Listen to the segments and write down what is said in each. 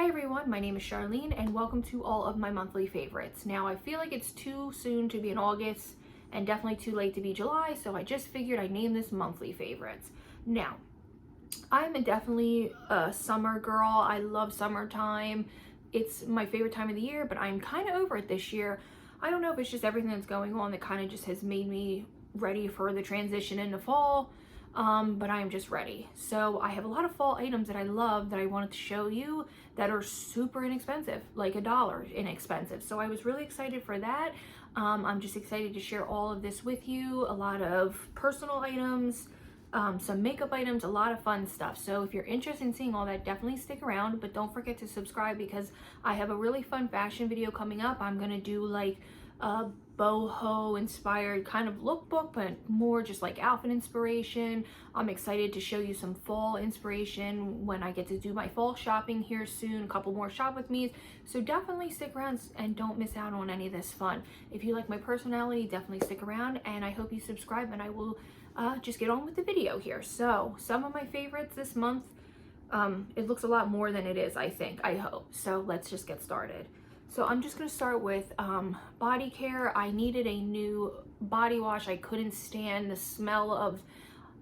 Hi everyone, my name is Charlene and welcome to all of my monthly favorites. Now I feel like it's too soon to be in August and definitely too late to be July, so I just figured I'd name this monthly favorites. Now, I'm definitely a summer girl. I love summertime. It's my favorite time of the year, but I'm kind of over it this year. I don't know if it's just everything that's going on that kind of just has made me ready for the transition into fall. But I'm just ready. So I have a lot of fall items that I love that I wanted to show you that are super inexpensive, like $1 inexpensive. So I was really excited for that. I'm just excited to share all of this with you. A lot of personal items, some makeup items, a lot of fun stuff. So if you're interested in seeing all that, definitely stick around, but don't forget to subscribe because I have a really fun fashion video coming up. I'm gonna do like a boho inspired kind of lookbook, but more just like outfit inspiration. I'm excited to show you some fall inspiration when I get to do my fall shopping here soon, a couple more shop with me's. So definitely stick around and don't miss out on any of this fun. If you like my personality, definitely stick around, and I hope you subscribe, and I will just get on with the video here. So some of my favorites this month, it looks a lot more than it is, I hope. So let's just get started. So I'm just going to start with body care. I needed a new body wash. I couldn't stand the smell of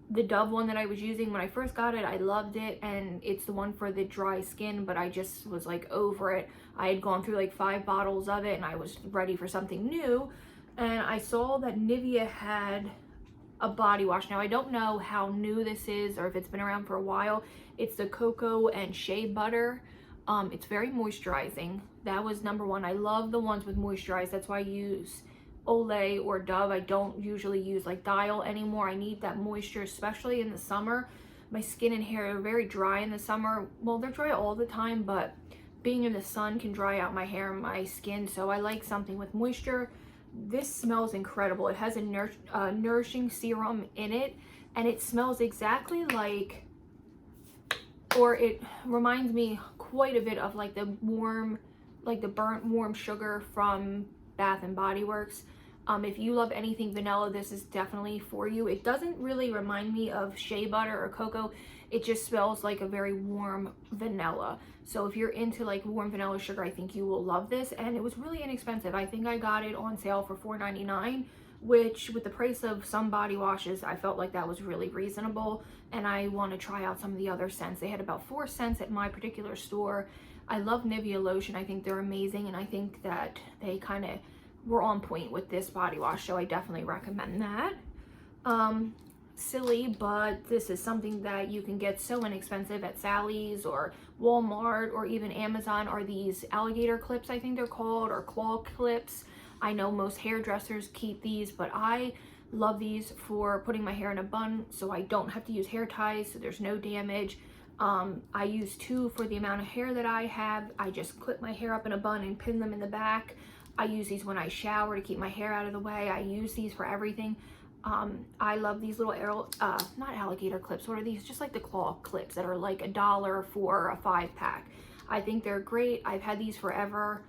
the Dove one that I was using. When I first got it, I loved it, and it's the one for the dry skin, but I just was like over it. I had gone through like 5 bottles of it and I was ready for something new, and I saw that Nivea had a body wash. Now I don't know how new this is or if it's been around for a while. It's the cocoa and shea butter. It's very moisturizing. That was number one. I love the ones with moisturize. That's why I use Olay or Dove. I don't usually use like Dial anymore. I need that moisture, especially in the summer. My skin and hair are very dry in the summer. Well, they're dry all the time, but being in the sun can dry out my hair and my skin. So I like something with moisture. This smells incredible. It has a nourishing serum in it, and it smells exactly like, or it reminds me quite a bit of like the warm, like the burnt warm sugar from Bath and Body Works. If you love anything vanilla, this is definitely for you. It doesn't really remind me of shea butter or cocoa. It just smells like a very warm vanilla. So if you're into like warm vanilla sugar, I think you will love this. And it was really inexpensive. I think I got it on sale for $4.99, which with the price of some body washes, I felt like that was really reasonable. And I want to try out some of the other scents. They had about 4 scents at my particular store. I love Nivea lotion. I think they're amazing, and I think that they kind of were on point with this body wash, so I definitely recommend that. Silly, but this is something that you can get so inexpensive at Sally's or Walmart or even Amazon, are these alligator clips, I think they're called, or claw clips. I know most hairdressers keep these, but I love these for putting my hair in a bun so I don't have to use hair ties, so there's no damage. I use 2 for the amount of hair that I have. I just clip my hair up in a bun and pin them in the back. I use these when I shower to keep my hair out of the way. I use these for everything. I love these little, not alligator clips. What are these? Just like the claw clips that are like $1 for a 5-pack. I think they're great. I've had these forever.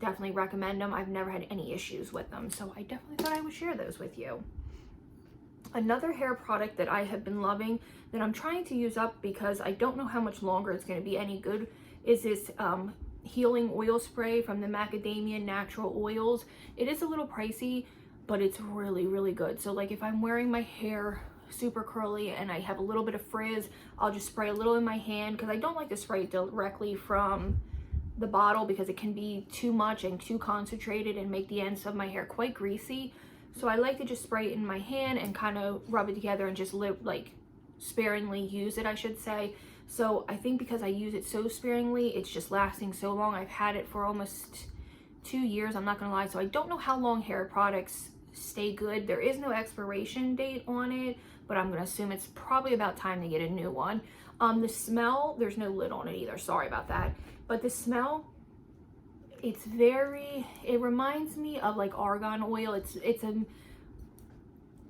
Definitely recommend them. I've never had any issues with them. So I definitely thought I would share those with you. Another hair product that I have been loving that I'm trying to use up because I don't know how much longer it's going to be any good is this healing oil spray from the Macadamia Natural Oils. It is a little pricey, but it's really, really good. So like if I'm wearing my hair super curly and I have a little bit of frizz, I'll just spray a little in my hand, because I don't like to spray it directly from the bottle because it can be too much and too concentrated and make the ends of my hair quite greasy. So I like to just spray it in my hand and kind of rub it together and just like sparingly use it, I should say. So I think because I use it so sparingly, it's just lasting so long. I've had it for almost 2 years, I'm not gonna lie. So I don't know how long hair products stay good. There is no expiration date on it, but I'm gonna assume it's probably about time to get a new one. The smell, there's no lid on it either, sorry about that. But the smell, it's very, it reminds me of like argan oil. It's a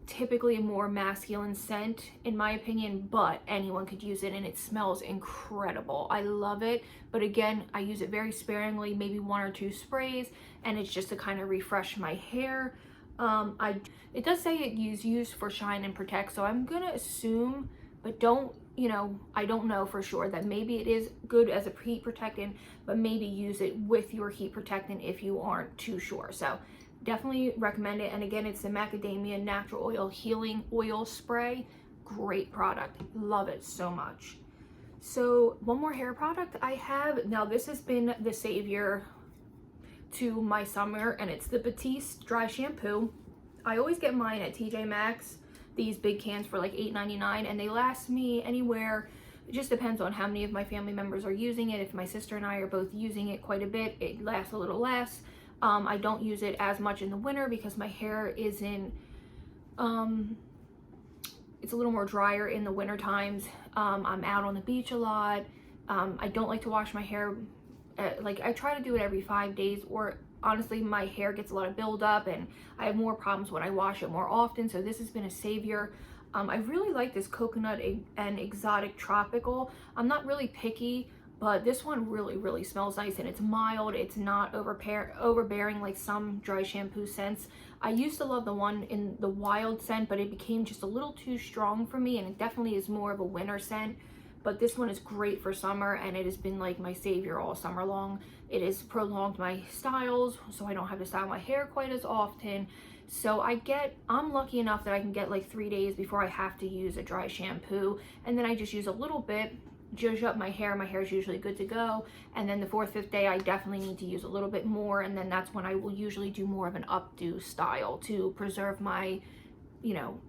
typically a more masculine scent in my opinion, but anyone could use it and it smells incredible. I love it, but again, I use it very sparingly, maybe 1 or 2 sprays, and it's just to kind of refresh my hair. It does say it is used for shine and protect, so I'm gonna assume, but but don't, you know, I don't know for sure. That maybe it is good as a heat protectant, but maybe use it with your heat protectant if you aren't too sure. So definitely recommend it. And again, it's the macadamia natural oil healing oil spray. Great product, love it so much. So one more hair product I have, now this has been the savior to my summer, and it's the Batiste Dry Shampoo. I always get mine at TJ Maxx, these big cans for like $8.99, and they last me anywhere. It just depends on how many of my family members are using it. If my sister and I are both using it quite a bit, it lasts a little less. I don't use it as much in the winter because my hair isn't, it's a little more drier in the winter times. I'm out on the beach a lot. I don't like to wash my hair. Like I try to do it every 5 days, or honestly my hair gets a lot of buildup and I have more problems when I wash it more often. So this has been a savior. I really like this coconut and exotic tropical. I'm not really picky, but this one really smells nice, and it's mild. It's not overbearing like some dry shampoo scents. I used to love the one in the wild scent, but it became just a little too strong for me, and it definitely is more of a winter scent. But this one is great for summer, and it has been like my savior all summer long. It has prolonged my styles, so I don't have to style my hair quite as often. So I'm lucky enough that I can get like 3 days before I have to use a dry shampoo, and then I just use a little bit, zhuzh up my hair. My hair is usually good to go, and then the 4th, 5th day I definitely need to use a little bit more, and then that's when I will usually do more of an updo style to preserve my, you know,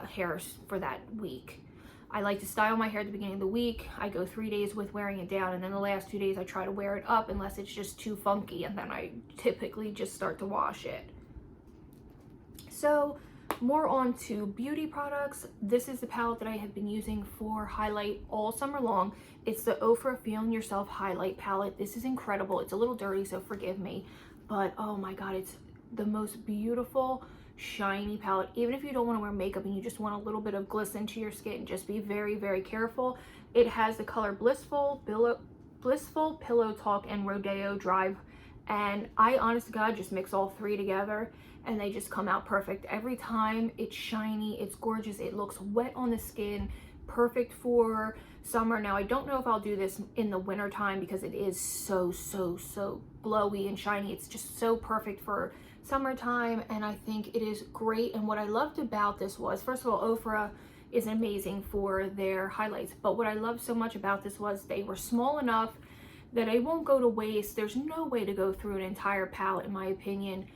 hairs for that week. I like to style my hair at the beginning of the week. I go 3 days with wearing it down, and then the last 2 days I try to wear it up unless it's just too funky, and then I typically just start to wash it. So more on to beauty products. This is the palette that I have been using for highlight all summer long. It's the Ofra Feeling Yourself Highlight Palette. This is incredible. It's a little dirty, so forgive me, but oh my god, it's the most beautiful shiny palette. Even if you don't want to wear makeup and you just want a little bit of glisten to your skin, just be very careful. It has the color Blissful, Pillow Talk, and Rodeo Drive, and I honest to god just mix all three together and they just come out perfect every time. It's shiny, it's gorgeous, it looks wet on the skin, perfect for summer. Now I don't know if I'll do this in the winter time because it is so glowy and shiny. It's just so perfect for summertime, and I think it is great. And what I loved about this was, first of all, Ofra is amazing for their highlights, but what I loved so much about this was they were small enough that I won't go to waste. There's no way to go through an entire palette, in my opinion,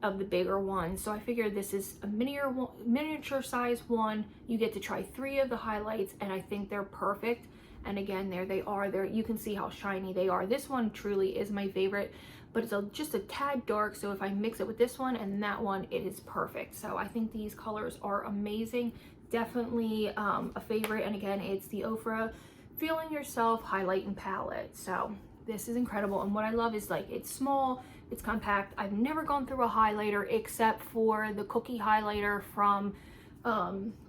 of the bigger ones. So I figured this is a miniature size one. You get to try 3 of the highlights, and I think they're perfect. And again, there they are. There you can see how shiny they are. This one truly is my favorite, but it's just a tad dark. So if I mix it with this one and that one, it is perfect. So I think these colors are amazing. Definitely a favorite. And again, it's the Ofra Feeling Yourself Highlight Palette. So this is incredible. And what I love is, like, it's small, it's compact. I've never gone through a highlighter except for the cookie highlighter from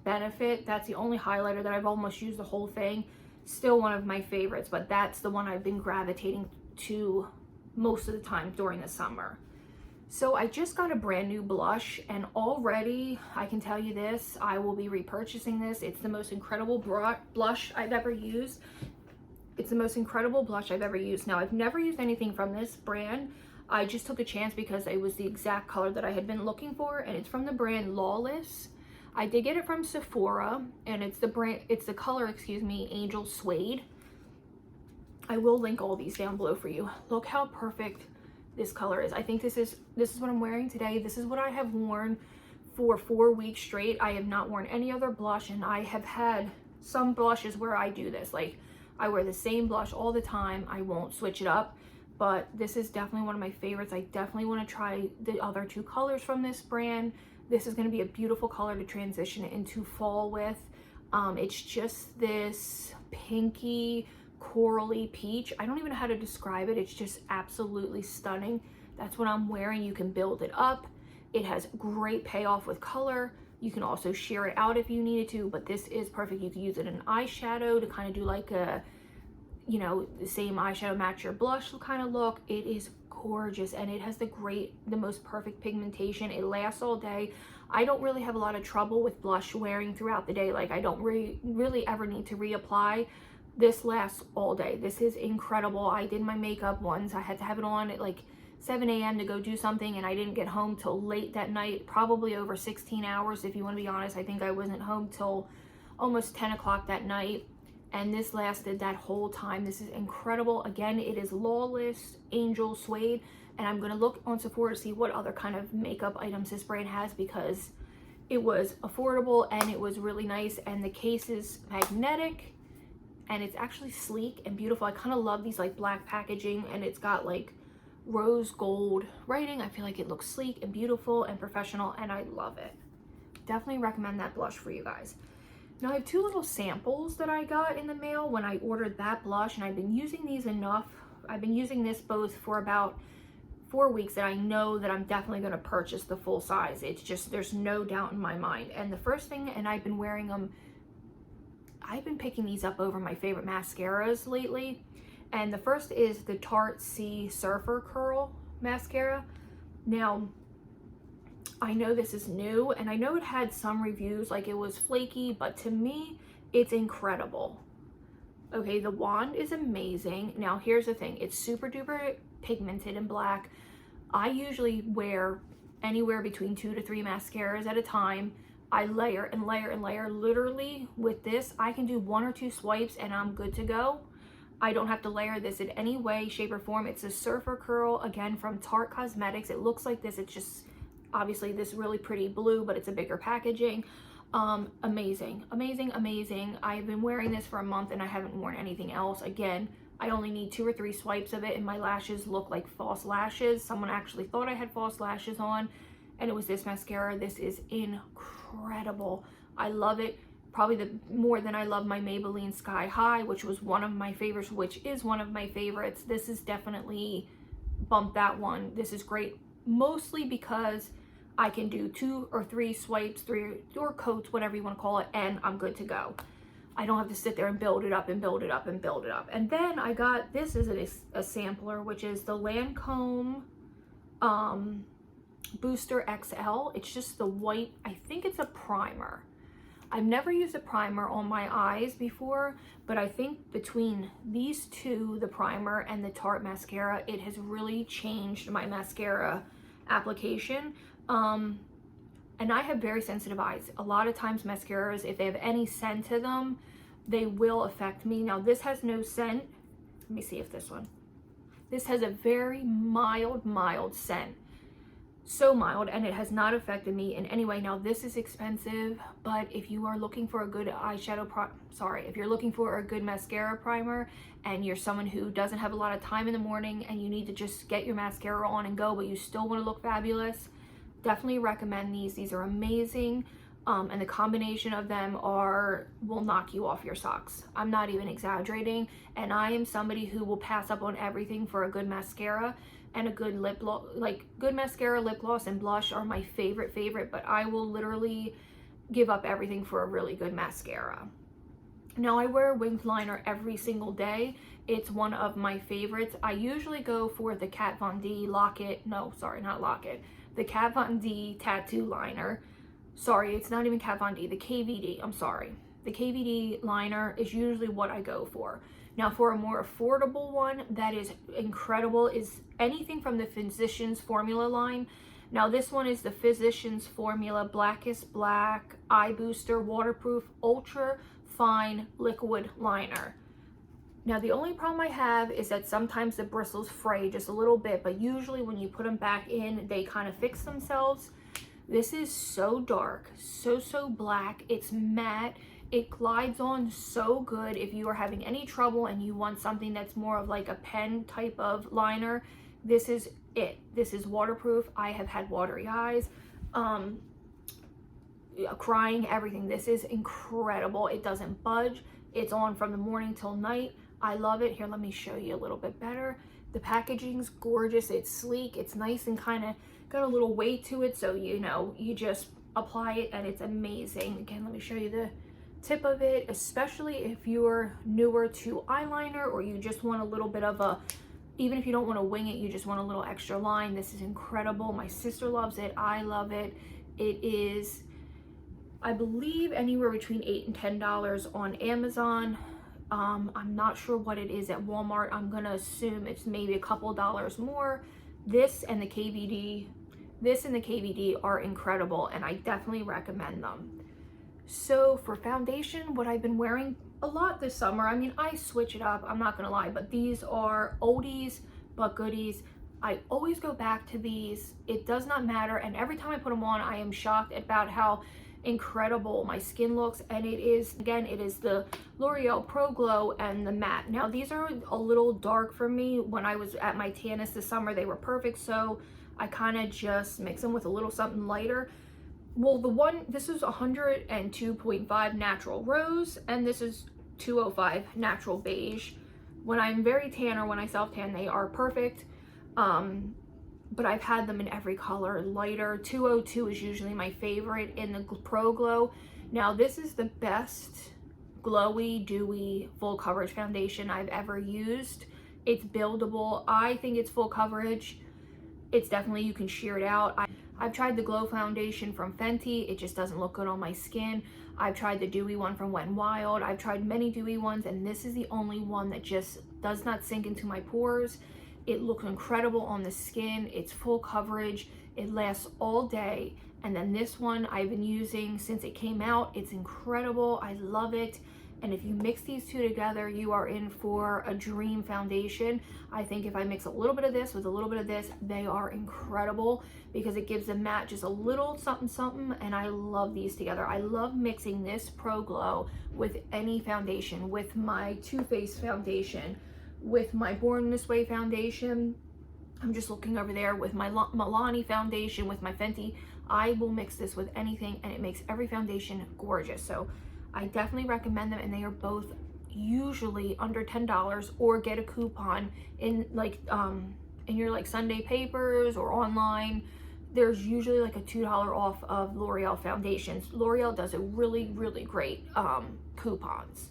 Benefit. That's the only highlighter that I've almost used the whole thing. Still one of my favorites, but that's the one I've been gravitating to most of the time during the summer. So I just got a brand new blush, and already I can tell you this, I will be repurchasing this. It's the most incredible blush I've ever used. It's the most incredible blush I've ever used. Now, I've never used anything from this brand. I just took a chance because it was the exact color that I had been looking for, and it's from the brand Lawless. I did get it from Sephora, and it's the color, excuse me, Angel Suede. I will link all these down below for you. Look how perfect this color is. I think this is what I'm wearing today. This is what I have worn for 4 weeks straight. I have not worn any other blush, and I have had some blushes where I do this. Like, I wear the same blush all the time. I won't switch it up, but this is definitely one of my favorites. I definitely want to try the other 2 colors from this brand. This is going to be a beautiful color to transition into fall with. It's just this pinky, corally peach. I don't even know how to describe it. It's just absolutely stunning. That's what I'm wearing. You can build it up. It has great payoff with color. You can also sheer it out if you needed to, but this is perfect. You can use it in eyeshadow to kind of do like a, you know, the same eyeshadow match your blush kind of look. It is gorgeous, and it has the most perfect pigmentation. It lasts all day. I don't really have a lot of trouble with blush wearing throughout the day. Like, I don't really ever need to reapply. This lasts all day. This is incredible. I did my makeup once. I had to have it on at like 7 a.m. to go do something, and I didn't get home till late that night, probably over 16 hours if you want to be honest. I think I wasn't home till almost 10 o'clock that night, and this lasted that whole time. This is incredible. Again, it is Lawless Angel Suede, and I'm going to look on Sephora to see what other kind of makeup items this brand has, because it was affordable and it was really nice, and the case is magnetic and it's actually sleek and beautiful. I kind of love these like black packaging, and it's got like rose gold writing. I feel like it looks sleek and beautiful and professional, and I love it. Definitely recommend that blush for you guys. Now I have two little samples that I got in the mail when I ordered that blush, and I've been using these enough. I've been using this both for about 4 weeks that I know that I'm definitely going to purchase the full size. It's just, there's no doubt in my mind. And the first thing, and I've been wearing them, I've been picking these up over my favorite mascaras lately. And the first is the Tarte C Surfer Curl Mascara. Now, I know this is new, and I know it had some reviews like it was flaky, but to me, it's incredible. Okay, the wand is amazing. Now, here's the thing. It's super duper pigmented and black. I usually wear anywhere between 2 to 3 mascaras at a time. I layer and layer and layer. Literally, with this, I can do 1 or 2 swipes and I'm good to go. I don't have to layer this in any way, shape, or form. It's a Surfer Curl, again, from Tarte Cosmetics. It looks like this. It's just, obviously, this really pretty blue, but it's a bigger packaging. Amazing, amazing, amazing. I've been wearing this for a month and I haven't worn anything else. Again, I only need 2 or 3 swipes of it, and my lashes look like false lashes. Someone actually thought I had false lashes on, and it was this mascara. This is incredible. I love it. Probably more than I love my Maybelline Sky High, which was one of my favorites, which is one of my favorites. This is definitely bumped that one. This is great, mostly because I can do 2 or 3 swipes, 3 or coats, whatever you want to call it, and I'm good to go. I don't have to sit there and build it up and build it up and build it up. And then I got, this is a sampler, which is the Lancome Booster XL. It's just the white, I think it's a primer. I've never used a primer on my eyes before, but I think between these two, the primer and the Tarte mascara, it has really changed my mascara application. And I have very sensitive eyes. A lot of times mascaras, if they have any scent to them, they will affect me. Now this has no scent. Let me see if this one. This has a very mild scent. So mild, and it has not affected me in any way. Now this is expensive, but if you are looking for a good if you're looking for a good mascara primer and you're someone who doesn't have a lot of time in the morning and you need to just get your mascara on and go, but you still want to look fabulous, definitely recommend these. These are amazing, and the combination of them will knock you off your socks. I'm not even exaggerating, and I am somebody who will pass up on everything for a good mascara and a good lip gloss. Like, good mascara, lip gloss, and blush are my favorite, but I will literally give up everything for a really good mascara. Now, I wear a winged liner every single day. It's one of my favorites. I usually go for the Kat Von D the Kat Von D tattoo liner. Sorry, it's not even Kat Von D, the KVD, I'm sorry. The KVD liner is usually what I go for. Now, for a more affordable one that is incredible is anything from the Physicians Formula line. Now, this one is the Physicians Formula Blackest Black Eye Booster Waterproof Ultra Fine Liquid Liner. Now, the only problem I have is that sometimes the bristles fray just a little bit, but usually when you put them back in, they kind of fix themselves. This is so dark, so black. It's matte. It glides on so good. If you are having any trouble and you want something that's more of like a pen type of liner, this is it. This is waterproof. I have had watery eyes, crying, everything. This is incredible. It doesn't budge. It's on from the morning till night. I love it. Here, let me show you a little bit better. The packaging's gorgeous. It's sleek. It's nice and kind of got a little weight to it. So, you know, you just apply it and it's amazing. Again, let me show you the tip of it, especially if you're newer to eyeliner or you just want a little bit of a, even if you don't want to wing it, you just want a little extra line. This is incredible. My sister loves it. I love it. It is, I believe, anywhere between $8 and $10 on Amazon. I'm not sure what it is at Walmart. I'm gonna assume it's maybe a couple dollars more. This and the KVD are incredible, and I definitely recommend them. So for foundation, what I've been wearing a lot this summer, I mean, I switch it up, I'm not gonna lie, but these are oldies but goodies. I always go back to these. It does not matter, and every time I put them on, I am shocked about how incredible my skin looks. And it is, again, it is the L'Oreal Pro Glow and the matte. Now these are a little dark for me. When I was at my tannest this summer, they were perfect, so I kind of just mix them with a little something lighter. Well, this is 102.5 natural rose, and this is 205 natural beige. When I'm very tan or when I self tan, they are perfect. But I've had them in every color. Lighter 202 is usually my favorite in the Pro Glow. Now this is the best glowy, dewy, full coverage foundation I've ever used. It's buildable. I think it's full coverage. It's definitely, you can sheer it out. I've tried the Glow foundation from Fenty. It just doesn't look good on my skin. I've tried the dewy one from Wet n Wild. I've tried many dewy ones, and this is the only one that just does not sink into my pores. It looks incredible on the skin. It's full coverage. It lasts all day. And then this one I've been using since it came out. It's incredible. I love it. And if you mix these two together, you are in for a dream foundation. I think if I mix a little bit of this with a little bit of this, they are incredible because it gives the matte just a little something something, and I love these together. I love mixing this Pro Glow with any foundation, with my Too Faced foundation, with my Born This Way foundation. I'm just looking over there with my Milani foundation, with my Fenty. I will mix this with anything, and it makes every foundation gorgeous. So I definitely recommend them, and they are both usually under $10, or get a coupon in like in your like Sunday papers or online. There's usually like a $2 off of L'Oreal foundations. L'Oreal does a really great coupons.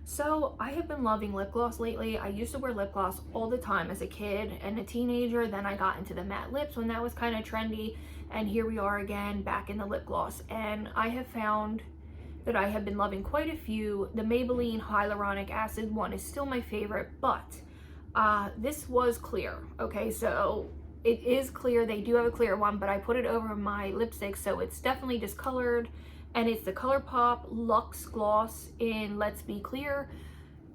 So I have been loving lip gloss lately. I used to wear lip gloss all the time as a kid and a teenager. Then I got into the matte lips when that was kind of trendy, and here we are again back in the lip gloss. And I have found that I have been loving quite a few. The Maybelline Hyaluronic Acid one is still my favorite, but this was clear. Okay, so it is clear. They do have a clear one, but I put it over my lipstick, so it's definitely discolored. And it's the ColourPop Luxe Gloss in Let's Be Clear.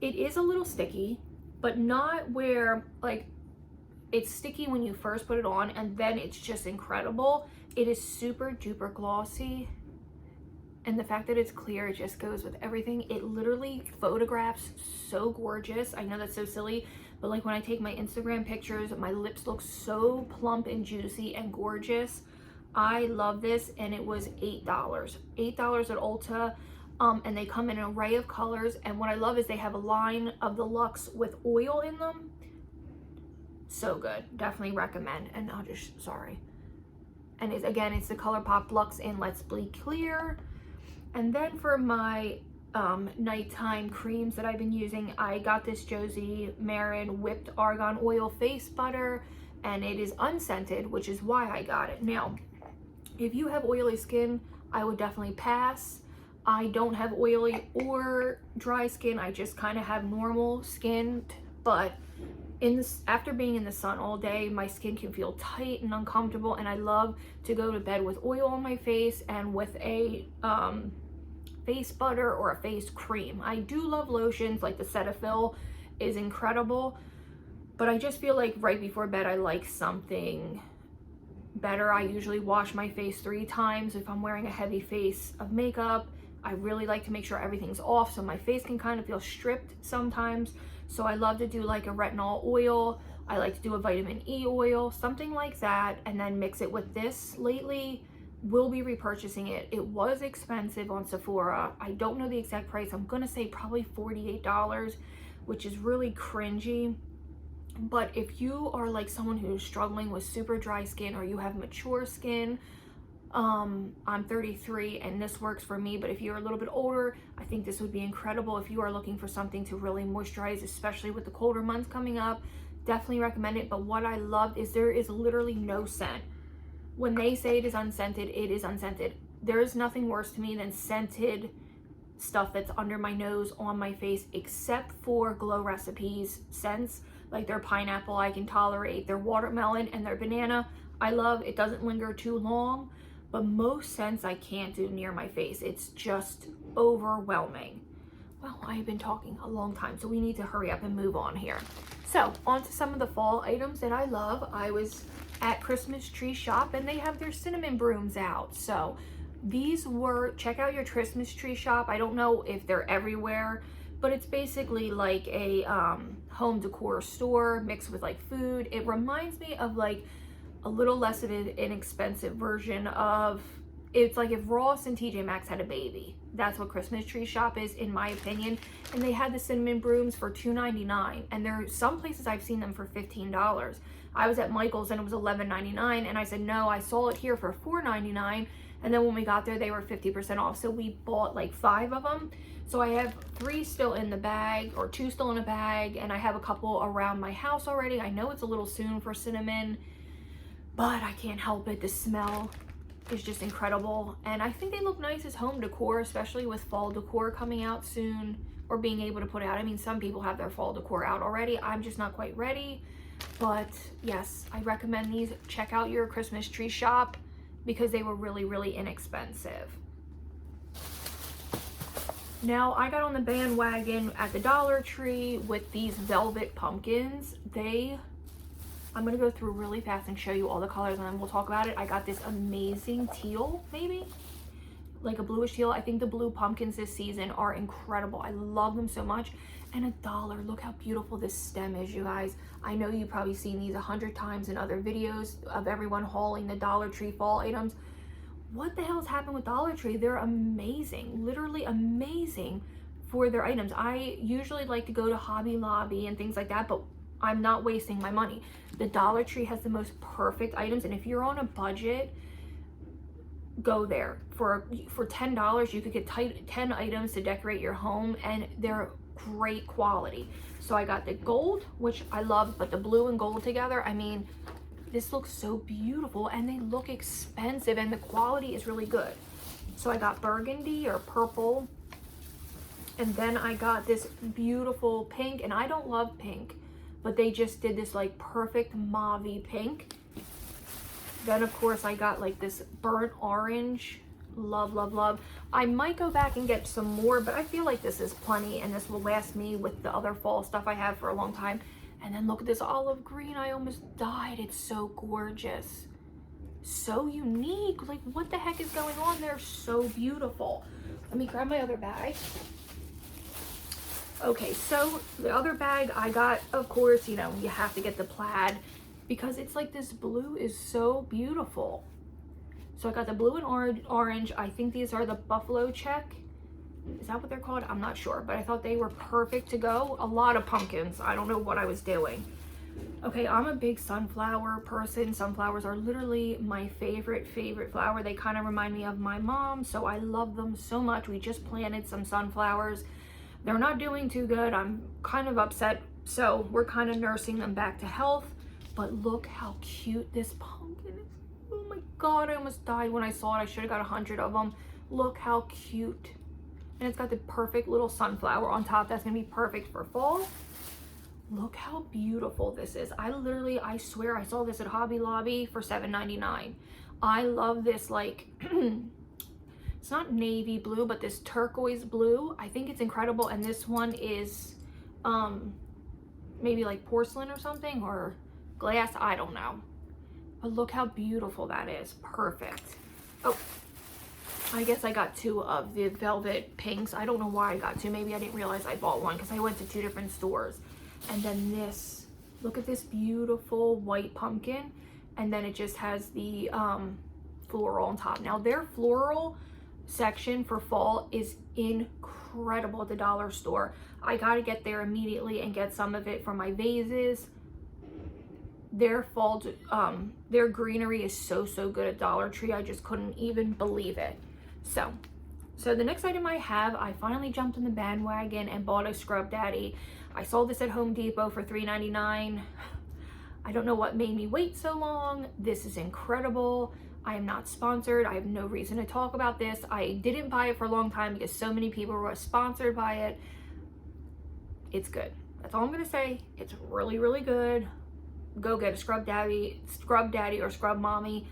It is a little sticky, but not where, like, it's sticky when you first put it on and then it's just incredible. It is super duper glossy. And the fact that it's clear, it just goes with everything. It literally photographs so gorgeous. I know that's so silly, but like when I take my Instagram pictures, my lips look so plump and juicy and gorgeous. I love this, and it was $8. $8 at Ulta, and they come in an array of colors. And what I love is they have a line of the Luxe with oil in them. So good. Definitely recommend. And I'll just, sorry. And it's, again, it's the ColourPop Luxe in Let's Be Clear. And then for my nighttime creams that I've been using, I got this Josie Maran Whipped Argan Oil Face Butter, and it is unscented, which is why I got it. Now, if you have oily skin, I would definitely pass. I don't have oily or dry skin. I just kind of have normal skin, but after being in the sun all day, my skin can feel tight and uncomfortable, and I love to go to bed with oil on my face and with a face butter or a face cream. I do love lotions, like the Cetaphil is incredible, but I just feel like right before bed I like something better. I usually wash my face 3 times if I'm wearing a heavy face of makeup. I really like to make sure everything's off so my face can kind of feel stripped sometimes. So I love to do like a retinol oil. I like to do a vitamin E oil, something like that, and then mix it with this. Lately, will be repurchasing it. It was expensive on Sephora. I don't know the exact price. I'm gonna say probably $48, which is really cringy. But if you are like someone who's struggling with super dry skin, or you have mature skin, I'm 33 and this works for me, but if you're a little bit older, I think this would be incredible. If you are looking for something to really moisturize, especially with the colder months coming up, definitely recommend it. But what I loved is there is literally no scent. when they say it is unscented, it is unscented. There is nothing worse to me than scented stuff that's under my nose, on my face, except for Glow Recipes scents. Like their pineapple I can tolerate, their watermelon and their banana I love. It doesn't linger too long, but most scents I can't do near my face. It's just overwhelming. Well, I've been talking a long time, so we need to hurry up and move on here. So on to some of the fall items that I love. I was at Christmas Tree Shop and they have their cinnamon brooms out. So these were, check out your Christmas Tree Shop. I don't know if they're everywhere, but it's basically like a home decor store mixed with like food. It reminds me of like a little less of an inexpensive version of, it's like if Ross and TJ Maxx had a baby. That's what Christmas Tree Shop is, in my opinion. And they had the cinnamon brooms for $2.99, and there's some places I've seen them for $15. I was at Michael's and it was $11.99, and I said no, I saw it here for $4.99, and then when we got there they were 50% off, so we bought like 5 of them. So I have 3 still in the bag, or 2 still in a bag, and I have a couple around my house already. I know it's a little soon for cinnamon, but I can't help it. The smell is just incredible, and I think they look nice as home decor, especially with fall decor coming out soon, or being able to put out. I mean, some people have their fall decor out already. I'm just not quite ready, but yes, I recommend these. Check out your Christmas Tree Shop because they were really, really inexpensive. Now, I got on the bandwagon at the Dollar Tree with these velvet pumpkins. I'm gonna go through really fast and show you all the colors and then we'll talk about it. I got this amazing teal, maybe? Like a bluish teal. I think the blue pumpkins this season are incredible. I love them so much. And $1. Look how beautiful this stem is, you guys. I know you've probably seen these 100 times in other videos of everyone hauling the Dollar Tree fall items. What the hell's happened with Dollar Tree? They're amazing, literally amazing for their items. I usually like to go to Hobby Lobby and things like that, but I'm not wasting my money. The Dollar Tree has the most perfect items, and if you're on a budget, go there. For $10, you could get 10 items to decorate your home, and they're great quality. So I got the gold, which I love, but the blue and gold together, I mean, this looks so beautiful, and they look expensive, and the quality is really good. So I got burgundy or purple, and then I got this beautiful pink, and I don't love pink, but they just did this like perfect mauve-y pink. Then of course I got like this burnt orange. Love, love, love. I might go back and get some more, but I feel like this is plenty and this will last me with the other fall stuff I have for a long time. And then look at this olive green. I almost died. It's so gorgeous. So unique. Like, what the heck is going on? They're so beautiful. Let me grab my other bag. Okay, so the other bag I got, of course, you know, you have to get the plaid because it's like this blue is so beautiful. So I got the blue and orange. I think these are the buffalo check. Is that what they're called? I'm not sure, but I thought they were perfect to go. A lot of pumpkins. I don't know what I was doing. Okay, I'm a big sunflower person. Sunflowers are literally my favorite flower. They kind of remind me of my mom, so I love them so much. We just planted some sunflowers. They're not doing too good. I'm kind of upset, so we're kind of nursing them back to health. But look how cute this pumpkin is. Oh my God, I almost died when I saw it. I should have got 100 of them. Look how cute. And it's got the perfect little sunflower on top. That's gonna be perfect for fall. Look how beautiful this is. I swear I saw this at Hobby Lobby for $7.99. I love this, like, it's not navy blue, but this turquoise blue. I think it's incredible. And this one is maybe like porcelain or something, or glass, I don't know. But look how beautiful that is. Perfect. Oh, I guess I got 2 of the velvet pinks. I don't know why I got 2. Maybe I didn't realize I bought one because I went to 2 different stores. And then this, look at this beautiful white pumpkin. And then it just has the floral on top. Now their floral section for fall is incredible at the dollar store. I gotta get there immediately and get some of it for my vases. Their fall, their greenery is so good at Dollar Tree. I just couldn't even believe it. So the next item I have, I finally jumped in the bandwagon and bought a Scrub Daddy. I saw this at Home Depot for $3.99. I don't know what made me wait so long. This is incredible. I am not sponsored. I have no reason to talk about this. I didn't buy it for a long time because so many people were sponsored by it. It's good. That's all I'm gonna say. It's really, really good. Go get a scrub daddy or scrub mommy.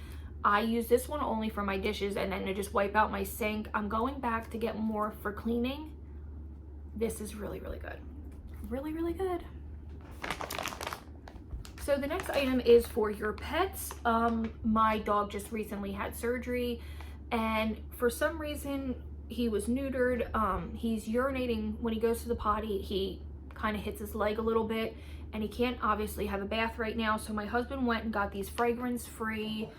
I use this one only for my dishes and then to just wipe out my sink. I'm going back to get more for cleaning. This is really, really good. Really, really good. So the next item is for your pets. My dog just recently had surgery, and for some reason he was neutered. He's urinating when he goes to the potty. He kind of hits his leg a little bit, and he can't obviously have a bath right now. So my husband went and got these fragrance-free,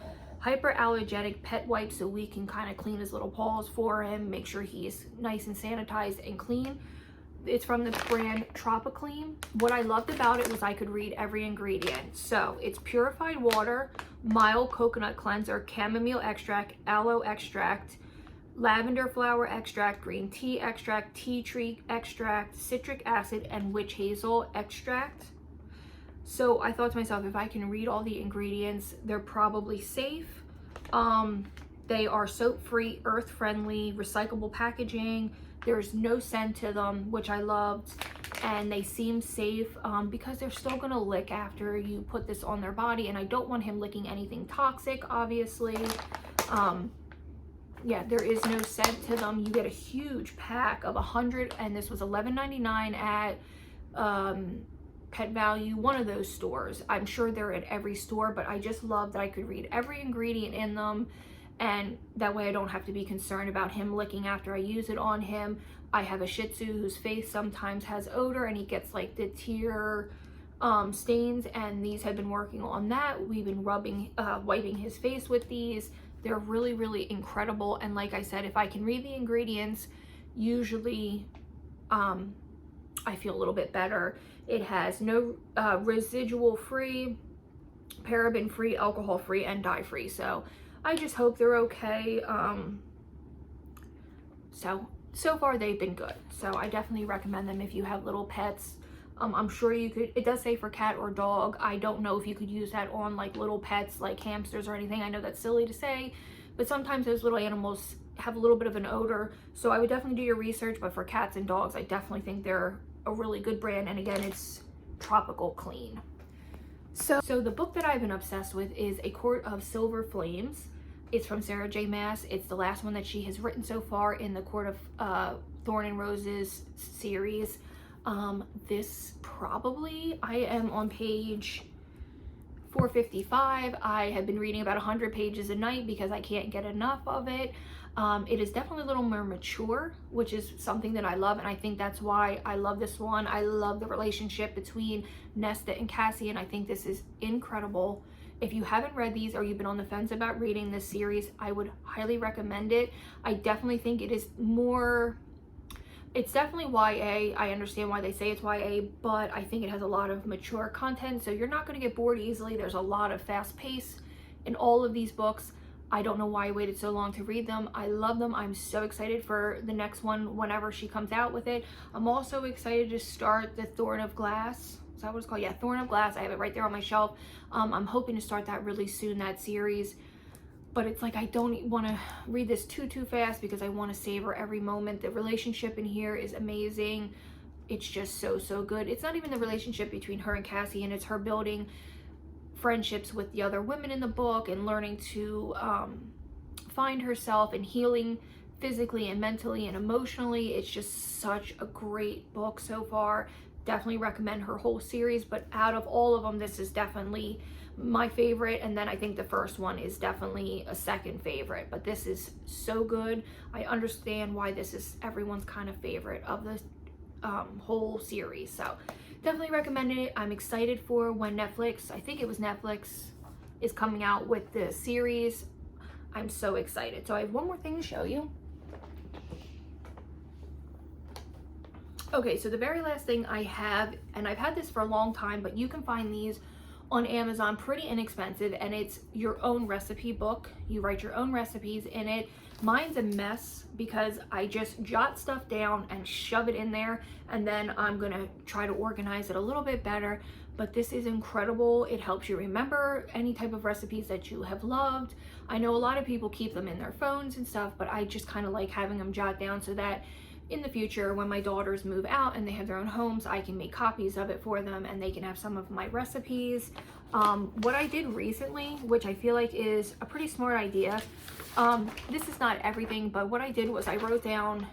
hyperallergenic pet wipes so we can kind of clean his little paws for him, make sure he's nice and sanitized and clean. It's from the brand Tropiclean. What I loved about it was I could read every ingredient. So it's purified water, mild coconut cleanser, chamomile extract, aloe extract, lavender flower extract, green tea extract, tea tree extract, citric acid, and witch hazel extract. So I thought to myself, if I can read all the ingredients, they're probably safe. They are soap-free, earth-friendly, recyclable packaging. There's no scent to them, which I loved, and they seem safe because they're still gonna lick after you put this on their body, and I don't want him licking anything toxic, obviously. Yeah, there is no scent to them. You get a huge pack of 100, and this was $11.99 at Pet Value, one of those stores. I'm sure they're at every store, but I just love that I could read every ingredient in them. And that way I don't have to be concerned about him licking after I use it on him. I have a Shih Tzu whose face sometimes has odor and he gets like the tear stains, and these have been working on that. We've been wiping his face with these. They're really, really incredible. And like I said, if I can read the ingredients, usually I feel a little bit better. It has no residual free, paraben free, alcohol free, and dye free. So I just hope they're okay. So far they've been good. So I definitely recommend them if you have little pets. I'm sure you could, it does say for cat or dog. I don't know if you could use that on like little pets like hamsters or anything. I know that's silly to say, but sometimes those little animals have a little bit of an odor. So I would definitely do your research, but for cats and dogs, I definitely think they're a really good brand. And again, it's Tropical Clean. So the book that I've been obsessed with is A Court of Silver Flames. It's from Sarah J. Maas. It's the last one that she has written so far in the Court of Thorn and Roses series. This probably, I am on page 455. I have been reading about 100 pages a night because I can't get enough of it. It is definitely a little more mature, which is something that I love, and I think that's why I love this one. I love the relationship between Nesta and Cassie, and I think this is incredible. If you haven't read these or you've been on the fence about reading this series, I would highly recommend it. I definitely think it is more, it's definitely YA. I understand why they say it's YA, but I think it has a lot of mature content, so you're not going to get bored easily. There's a lot of fast pace in all of these books. I don't know why I waited so long to read them. I love them. I'm so excited for the next one whenever she comes out with it. I'm also excited to start the Thorn of Glass. Is that what it's called? Yeah, Thorn of Glass. I have it right there on my shelf. I'm hoping to start that really soon, that series. But it's like I don't want to read this too fast because I want to savor every moment. The relationship in here is amazing. It's just so good. It's not even the relationship between her and Cassie, and it's her building friendships with the other women in the book and learning to find herself and healing physically and mentally and emotionally. It's just such a great book so far. Definitely recommend her whole series, but out of all of them, this is definitely my favorite, and then I think the first one is definitely a second favorite, but this is so good. I understand why this is everyone's kind of favorite of the whole series, so definitely recommend it. I'm excited for when Netflix, I think it was Netflix, is coming out with the series. I'm so excited. So I have one more thing to show you. Okay, so the very last thing I have, and I've had this for a long time, but you can find these on Amazon pretty inexpensive, and it's your own recipe book. You write your own recipes in it. Mine's a mess because I just jot stuff down and shove it in there, and then I'm gonna try to organize it a little bit better. but this is incredible. It helps you remember any type of recipes that you have loved. I know a lot of people keep them in their phones and stuff, but I just kind of like having them jot down so that in the future, when my daughters move out and they have their own homes, I can make copies of it for them and they can have some of my recipes. What I did recently, which I feel like is a pretty smart idea, this is not everything, but what I did was I wrote down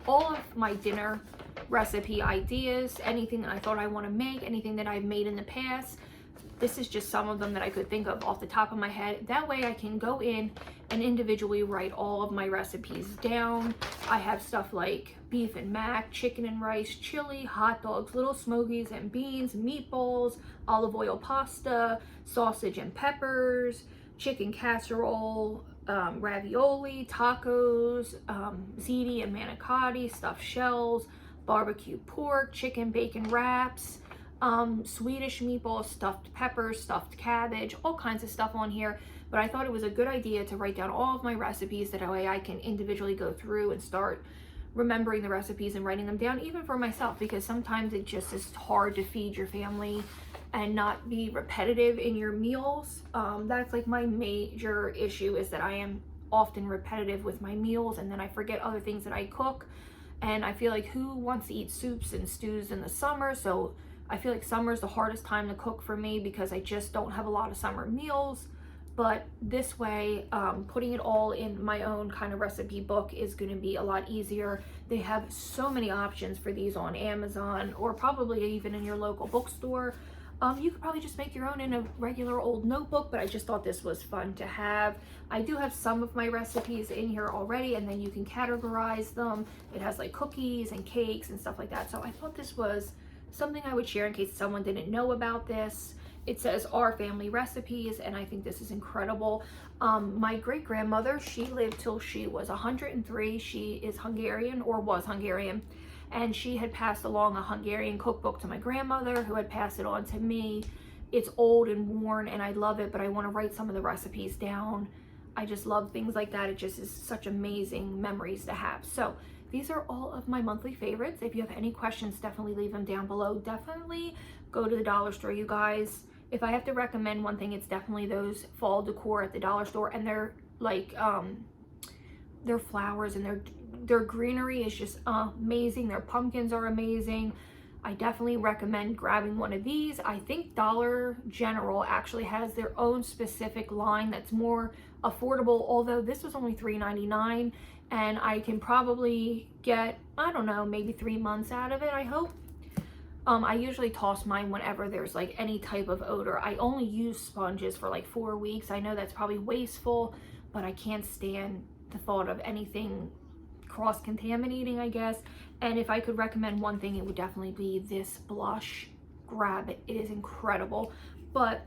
all of my dinner recipe ideas, anything that I thought I want to make, anything that I've made in the past. This is just some of them that I could think of off the top of my head. That way I can go in and individually write all of my recipes down. I have stuff like beef and mac, chicken and rice, chili, hot dogs, little smokies and beans, meatballs, olive oil pasta, sausage and peppers, chicken casserole, ravioli, tacos, ziti and manicotti, stuffed shells, barbecue pork, chicken bacon wraps, Swedish meatballs, stuffed peppers, stuffed cabbage, all kinds of stuff on here. But I thought it was a good idea to write down all of my recipes, that way I can individually go through and start remembering the recipes and writing them down, even for myself, because sometimes it just is hard to feed your family and not be repetitive in your meals. That's like my major issue, is that I am often repetitive with my meals and then I forget other things that I cook. And I feel like who wants to eat soups and stews in the summer? So I feel like summer is the hardest time to cook for me because I just don't have a lot of summer meals. But this way, putting it all in my own kind of recipe book is going to be a lot easier. They have so many options for these on Amazon, or probably even in your local bookstore. You could probably just make your own in a regular old notebook, but I just thought this was fun to have. I do have some of my recipes in here already, and then you can categorize them. It has like cookies and cakes and stuff like that. So I thought this was something I would share in case someone didn't know about this. It says Our Family Recipes, and I think this is incredible. My great-grandmother, she lived till she was 103. She is Hungarian, or was Hungarian, and she had passed along a Hungarian cookbook to my grandmother, who had passed it on to me. It's old and worn, and I love it, but I want to write some of the recipes down. I just love things like that. It just is such amazing memories to have. So these are all of my monthly favorites. If you have any questions, definitely leave them down below. Definitely go to the dollar store, you guys. If I have to recommend one thing, it's definitely those fall decor at the dollar store. And they're like, their flowers and their greenery is just amazing. Their pumpkins are amazing. I definitely recommend grabbing one of these. I think Dollar General actually has their own specific line that's more affordable, although this was only $3.99, and I can probably get, I don't know, maybe 3 months out of it, I hope. I usually toss mine whenever there's like any type of odor. I only use sponges for like 4 weeks. I know that's probably wasteful, but I can't stand the thought of anything cross-contaminating, I guess. And if I could recommend one thing, it would definitely be this blush. Grab it. It is incredible. But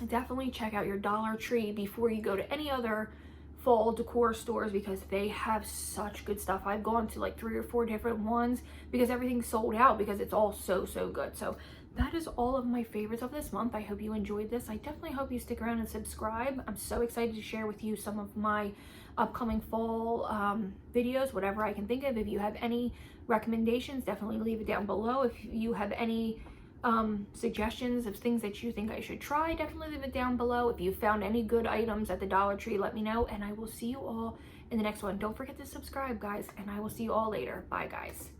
definitely check out your Dollar Tree before you go to any other fall decor stores, because they have such good stuff. I've gone to like 3 or 4 different ones because everything's sold out, because it's all so good. So that is all of my favorites of this month. I hope you enjoyed this. I definitely hope you stick around and subscribe. I'm so excited to share with you some of my upcoming fall videos, whatever I can think of. If you have any recommendations, definitely leave it down below. If you have any suggestions of things that you think I should try, definitely leave it down below. If you found any good items at the Dollar Tree, let me know, and I will see you all in the next one. Don't forget to subscribe, guys, and I will see you all later. Bye, guys.